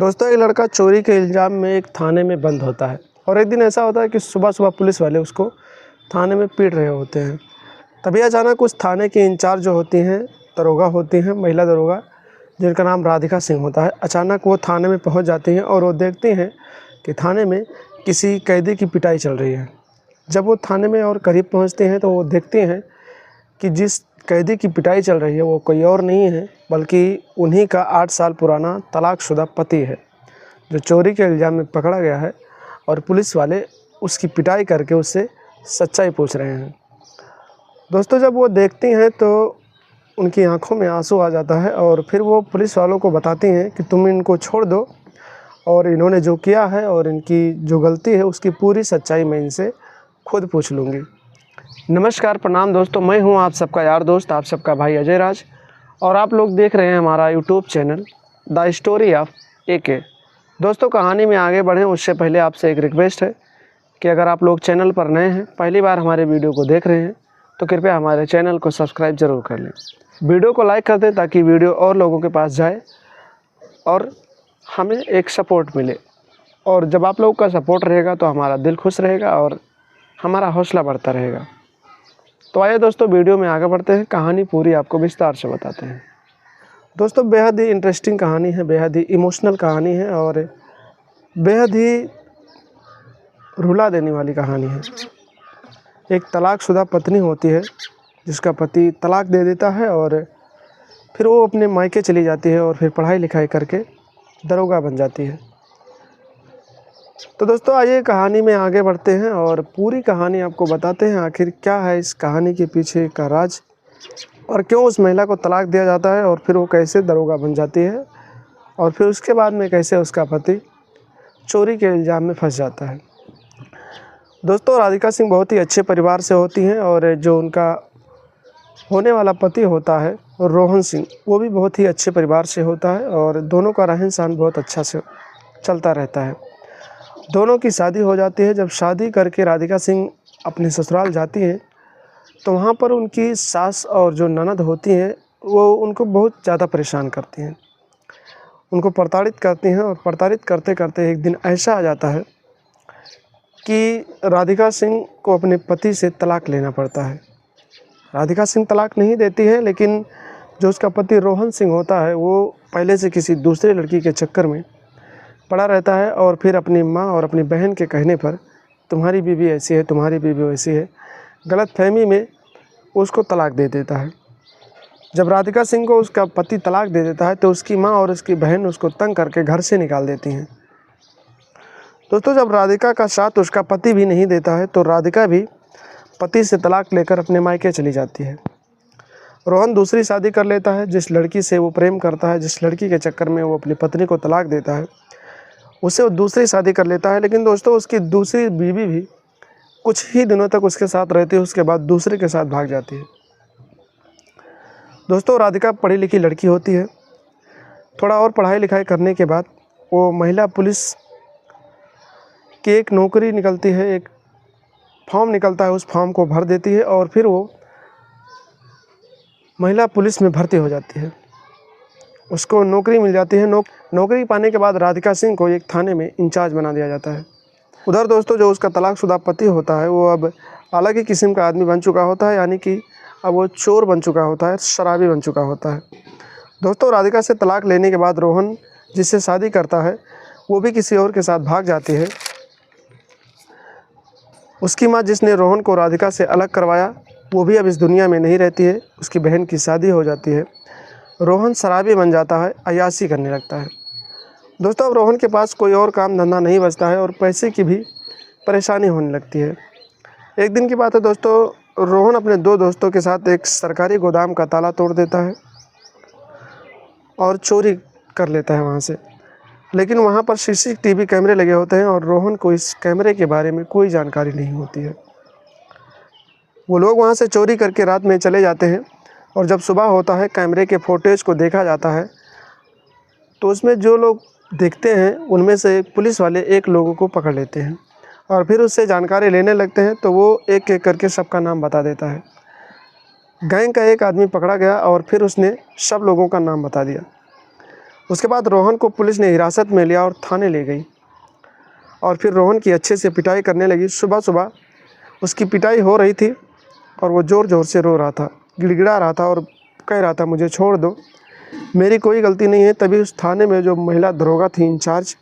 दोस्तों, एक लड़का चोरी के इल्ज़ाम में एक थाने में बंद होता है और एक दिन ऐसा होता है कि सुबह-सुबह पुलिस वाले उसको थाने में पीट रहे होते हैं। तभी अचानक उस थाने की इंचार्ज जो होती हैं, दरोगा होती हैं, महिला दरोगा, जिनका नाम राधिका सिंह होता है। अचानक वो थाने में पहुंच जाती हैं और वो देखती हैं कि थाने में किसी कैदी की पिटाई चल रही है। जब वो थाने में और करीब पहुँचते हैं तो वो देखते हैं कि जिस कैदी की पिटाई चल रही है वो कोई और नहीं है बल्कि उन्हीं का 8 साल पुराना तलाकशुदा पति है, जो चोरी के इल्ज़ाम में पकड़ा गया है और पुलिस वाले उसकी पिटाई करके उससे सच्चाई पूछ रहे हैं। दोस्तों, जब वो देखती हैं तो उनकी आंखों में आंसू आ जाता है और फिर वो पुलिस वालों को बताती हैं कि तुम इनको छोड़ दो और इन्होंने जो किया है और इनकी जो गलती है उसकी पूरी सच्चाई मैं इनसे खुद पूछ लूँगी। नमस्कार, प्रणाम दोस्तों, मैं हूं आप सबका यार दोस्त, आप सबका भाई अजय राज और आप लोग देख रहे हैं हमारा YouTube channel the story of AK। दोस्तों, कहानी में आगे बढ़ें उससे पहले आपसे एक रिक्वेस्ट है कि अगर आप लोग चैनल पर नए हैं, पहली बार हमारे वीडियो को देख रहे हैं तो कृपया हमारे चैनल को सब्सक्राइब ज़रूर कर लें। वीडियो को लाइक कर दें ताकि वीडियो और लोगों के पास जाए और हमें एक सपोर्ट मिले। और जब आप लोगों का सपोर्ट रहेगा तो हमारा दिल खुश रहेगा और हमारा हौसला बढ़ता रहेगा। तो आइए दोस्तों, वीडियो में आगे बढ़ते हैं, कहानी पूरी आपको विस्तार से बताते हैं। दोस्तों, बेहद ही इंटरेस्टिंग कहानी है, बेहद ही इमोशनल कहानी है और बेहद ही रुला देने वाली कहानी है। एक तलाकशुदा पत्नी होती है जिसका पति तलाक दे देता है और फिर वो अपने मायके चली जाती है और फिर पढ़ाई लिखाई करके दरोगा बन जाती है। तो दोस्तों, आइए कहानी में आगे बढ़ते हैं और पूरी कहानी आपको बताते हैं आखिर क्या है इस कहानी के पीछे का राज और क्यों उस महिला को तलाक दिया जाता है और फिर वो कैसे दरोगा बन जाती है और फिर उसके बाद में कैसे उसका पति चोरी के इल्ज़ाम में फंस जाता है। दोस्तों, राधिका सिंह बहुत ही अच्छे परिवार से होती हैं और जो उनका होने वाला पति होता है रोहन सिंह, वो भी बहुत ही अच्छे परिवार से होता है और दोनों का रहन सहन बहुत अच्छा से चलता रहता है। दोनों की शादी हो जाती है। जब शादी करके राधिका सिंह अपने ससुराल जाती हैं तो वहाँ पर उनकी सास और जो ननद होती हैं वो उनको बहुत ज़्यादा परेशान करती हैं, उनको प्रताड़ित करती हैं और प्रताड़ित करते करते एक दिन ऐसा आ जाता है कि राधिका सिंह को अपने पति से तलाक लेना पड़ता है। राधिका सिंह तलाक नहीं देती है, लेकिन जो उसका पति रोहन सिंह होता है वो पहले से किसी दूसरे लड़की के चक्कर में पड़ा रहता है और फिर अपनी माँ और अपनी बहन के कहने पर तुम्हारी बीवी ऐसी है, तुम्हारी बीवी वैसी है, गलतफहमी में उसको तलाक दे देता है। जब राधिका सिंह को उसका पति तलाक दे देता है तो उसकी माँ और उसकी बहन उसको तंग करके घर से निकाल देती हैं। दोस्तों, जब राधिका का साथ उसका पति भी नहीं देता है तो राधिका भी पति से तलाक लेकर अपने मायके चली जाती है। रोहन दूसरी शादी कर लेता है। जिस लड़की से वो प्रेम करता है, जिस लड़की के चक्कर में वो अपनी पत्नी को तलाक देता है, उससे वो दूसरी शादी कर लेता है। लेकिन दोस्तों, उसकी दूसरी बीवी भी कुछ ही दिनों तक उसके साथ रहती है, उसके बाद दूसरे के साथ भाग जाती है। दोस्तों, राधिका पढ़ी लिखी लड़की होती है। थोड़ा और पढ़ाई लिखाई करने के बाद वो महिला पुलिस की एक नौकरी निकलती है, एक फॉर्म निकलता है, उस फॉर्म को भर देती है और फिर वो महिला पुलिस में भर्ती हो जाती है। उसको नौकरी मिल जाती है। नौकरी पाने के बाद राधिका सिंह को एक थाने में इंचार्ज बना दिया जाता है। उधर दोस्तों, जो उसका तलाकशुदा पति होता है वो अब अलग ही किस्म का आदमी बन चुका होता है, यानी कि अब वो चोर बन चुका होता है, शराबी बन चुका होता है। दोस्तों, राधिका से तलाक लेने के बाद रोहन जिससे शादी करता है वो भी किसी और के साथ भाग जाती है। उसकी माँ, जिसने रोहन को राधिका से अलग करवाया, वो भी अब इस दुनिया में नहीं रहती है। उसकी बहन की शादी हो जाती है। रोहन शराबी बन जाता है, अय्याशी करने लगता है। दोस्तों, अब रोहन के पास कोई और काम धंधा नहीं बचता है और पैसे की भी परेशानी होने लगती है। एक दिन की बात है दोस्तों, रोहन अपने दो दोस्तों के साथ एक सरकारी गोदाम का ताला तोड़ देता है और चोरी कर लेता है वहाँ से। लेकिन वहाँ पर CCTV कैमरे लगे होते हैं और रोहन को इस कैमरे के बारे में कोई जानकारी नहीं होती है। वो लोग वहाँ से चोरी करके रात में चले जाते हैं और जब सुबह होता है, कैमरे के फुटेज को देखा जाता है तो उसमें जो लोग देखते हैं उनमें से पुलिस वाले एक लोगों को पकड़ लेते हैं और फिर उससे जानकारी लेने लगते हैं। तो वो एक एक करके सबका नाम बता देता है। गैंग का एक आदमी पकड़ा गया और फिर उसने सब लोगों का नाम बता दिया। उसके बाद रोहन को पुलिस ने हिरासत में लिया और थाने ले गई और फिर रोहन की अच्छे से पिटाई करने लगी। सुबह सुबह उसकी पिटाई हो रही थी और वो ज़ोर ज़ोर से रो रहा था, गिड़गिड़ा रहा था और कह रहा था मुझे छोड़ दो, मेरी कोई गलती नहीं है। तभी उस थाने में जो महिला दरोगा थी इंचार्ज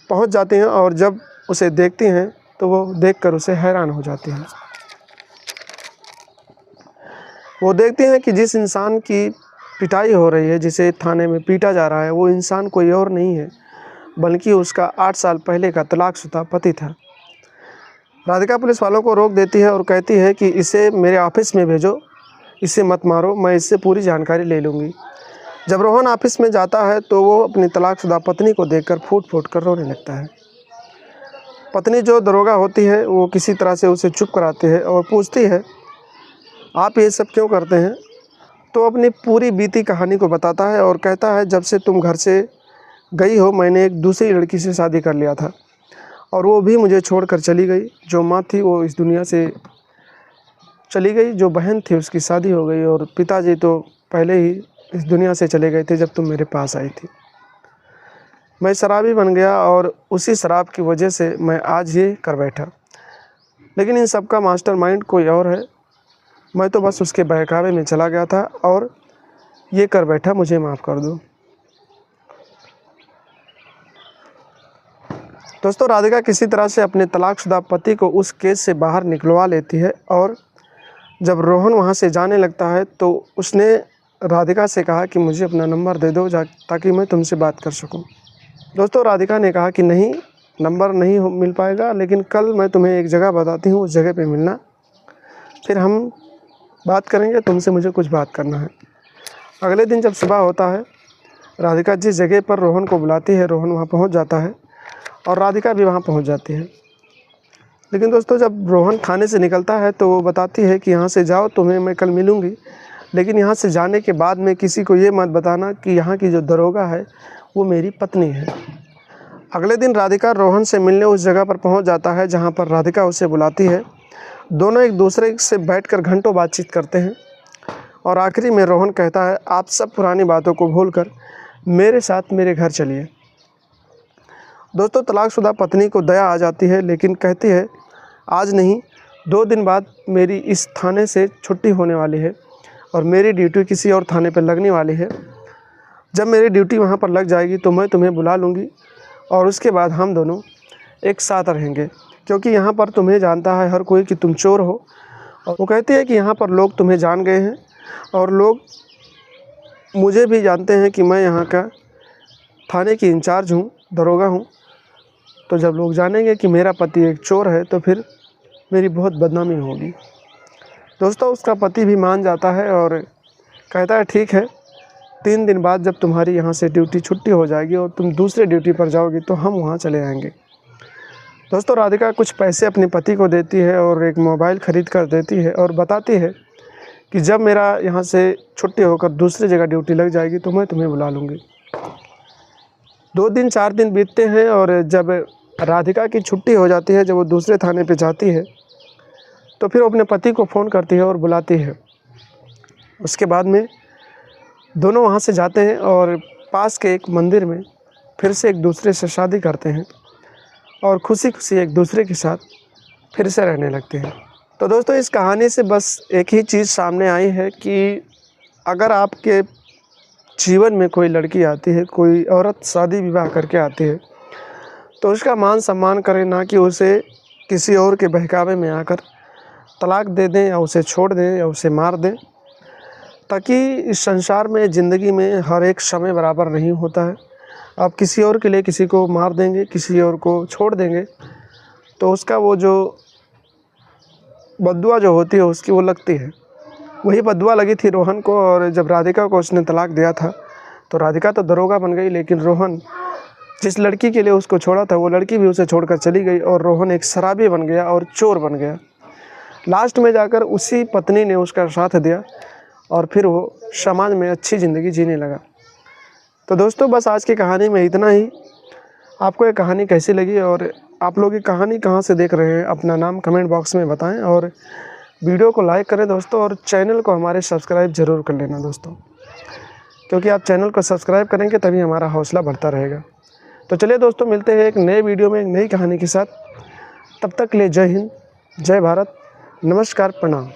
पहुंच जाती हैं और जब उसे देखती हैं तो वो देखकर उसे हैरान हो जाती हैं। वो देखती हैं कि जिस इंसान की पिटाई हो रही है, जिसे थाने में पीटा जा रहा है, वो इंसान कोई और नहीं है बल्कि उसका 8 साल पहले का तलाकशुदा पति था। राधिका पुलिस वालों को रोक देती है और कहती है कि इसे मेरे ऑफिस में भेजो, इसे मत मारो, मैं इससे पूरी जानकारी ले लूँगी। जब रोहन ऑफिस में जाता है तो वो अपनी तलाकशुदा पत्नी को देखकर फूट फूट कर रोने लगता है। पत्नी जो दरोगा होती है वो किसी तरह से उसे चुप कराती है और पूछती है आप ये सब क्यों करते हैं। तो अपनी पूरी बीती कहानी को बताता है और कहता है जब से तुम घर से गई हो मैंने एक दूसरी लड़की से शादी कर लिया था और वो भी मुझे छोड़कर चली गई। जो माँ थी वो इस दुनिया से चली गई, जो बहन थी उसकी शादी हो गई और पिताजी तो पहले ही इस दुनिया से चले गए थे जब तुम मेरे पास आई थी। मैं शराबी बन गया और उसी शराब की वजह से मैं आज ये कर बैठा, लेकिन इन सब का मास्टरमाइंड कोई और है। मैं तो बस उसके बहकावे में चला गया था और ये कर बैठा, मुझे माफ़ कर दो। दोस्तों, राधिका किसी तरह से अपने तलाकशुदा पति को उस केस से बाहर निकलवा लेती है और जब रोहन वहाँ से जाने लगता है तो उसने राधिका से कहा कि मुझे अपना नंबर दे दो ताकि मैं तुमसे बात कर सकूं। दोस्तों, राधिका ने कहा कि नहीं, नंबर नहीं मिल पाएगा, लेकिन कल मैं तुम्हें एक जगह बताती हूँ, उस जगह पे मिलना, फिर हम बात करेंगे, तुमसे मुझे कुछ बात करना है। अगले दिन जब सुबह होता है, राधिका जिस जगह पर रोहन को बुलाती है रोहन वहाँ पहुँच जाता है और राधिका भी वहाँ पहुँच जाती है। लेकिन दोस्तों, जब रोहन थाने से निकलता है तो वो बताती है कि यहाँ से जाओ, तुम्हें मैं कल मिलूँगी, लेकिन यहाँ से जाने के बाद में किसी को ये मत बताना कि यहाँ की जो दरोगा है वो मेरी पत्नी है। अगले दिन राधिका रोहन से मिलने उस जगह पर पहुँच जाता है जहाँ पर राधिका उसे बुलाती है। दोनों एक दूसरे से बैठकर घंटों बातचीत करते हैं और आखिरी में रोहन कहता है आप सब पुरानी बातों को भूलकर मेरे साथ मेरे घर चलिए। दोस्तों, तलाकशुदा पत्नी को दया आ जाती है, लेकिन कहती है आज नहीं, 2 दिन बाद मेरी इस थाने से छुट्टी होने वाली है और मेरी ड्यूटी किसी और थाने पर लगने वाली है। जब मेरी ड्यूटी वहाँ पर लग जाएगी तो मैं तुम्हें बुला लूँगी और उसके बाद हम दोनों एक साथ रहेंगे, क्योंकि यहाँ पर तुम्हें जानता है हर कोई कि तुम चोर हो। और वो कहती है कि यहाँ पर लोग तुम्हें जान गए हैं और लोग मुझे भी जानते हैं कि मैं यहाँ का थाने की इंचार्ज हूँ, दरोगा हूँ। तो जब लोग जानेंगे कि मेरा पति एक चोर है तो फिर मेरी बहुत बदनामी होगी। दोस्तों, उसका पति भी मान जाता है और कहता है ठीक है, 3 दिन बाद जब तुम्हारी यहाँ से ड्यूटी छुट्टी हो जाएगी और तुम दूसरे ड्यूटी पर जाओगी तो हम वहाँ चले आएंगे। दोस्तों, राधिका कुछ पैसे अपने पति को देती है और एक मोबाइल ख़रीद कर देती है और बताती है कि जब मेरा यहाँ से छुट्टी होकर दूसरी जगह ड्यूटी लग जाएगी तो मैं तुम्हें बुला लूँगी। 2 दिन 4 दिन बीतते हैं और जब राधिका की छुट्टी हो जाती है, जब वो दूसरे थाने पे जाती है तो फिर वो अपने पति को फ़ोन करती है और बुलाती है। उसके बाद में दोनों वहाँ से जाते हैं और पास के एक मंदिर में फिर से एक दूसरे से शादी करते हैं और खुशी खुशी एक दूसरे के साथ फिर से रहने लगते हैं। तो दोस्तों, इस कहानी से बस एक ही चीज़ सामने आई है कि अगर आपके जीवन में कोई लड़की आती है, कोई औरत शादी विवाह करके आती है, तो उसका मान सम्मान करें, ना कि उसे किसी और के बहकावे में आकर तलाक दे दें या उसे छोड़ दें या उसे मार दें। ताकि इस संसार में, ज़िंदगी में हर एक समय बराबर नहीं होता है। आप किसी और के लिए किसी को मार देंगे, किसी और को छोड़ देंगे, तो उसका वो जो बद्दुआ जो होती है उसकी वो लगती है। वही बद्दुआ लगी थी रोहन को, और जब राधिका को उसने तलाक दिया था तो राधिका तो दरोगा बन गई, लेकिन रोहन जिस लड़की के लिए उसको छोड़ा था वो लड़की भी उसे छोड़कर चली गई और रोहन एक शराबी बन गया और चोर बन गया। लास्ट में जाकर उसी पत्नी ने उसका साथ दिया और फिर वो समाज में अच्छी ज़िंदगी जीने लगा। तो दोस्तों, बस आज की कहानी में इतना ही। आपको ये कहानी कैसी लगी और आप लोग ये कहानी कहाँ से देख रहे हैं, अपना नाम कमेंट बॉक्स में बताएं और वीडियो को लाइक करें दोस्तों, और चैनल को हमारे सब्सक्राइब ज़रूर कर लेना दोस्तों। क्योंकि आप चैनल को सब्सक्राइब करेंगे तभी हमारा हौसला बढ़ता रहेगा। तो चलिए दोस्तों, मिलते हैं एक नए वीडियो में एक नई कहानी के साथ। तब तक के लिए जय हिंद, जय भारत, नमस्कार, प्रणाम।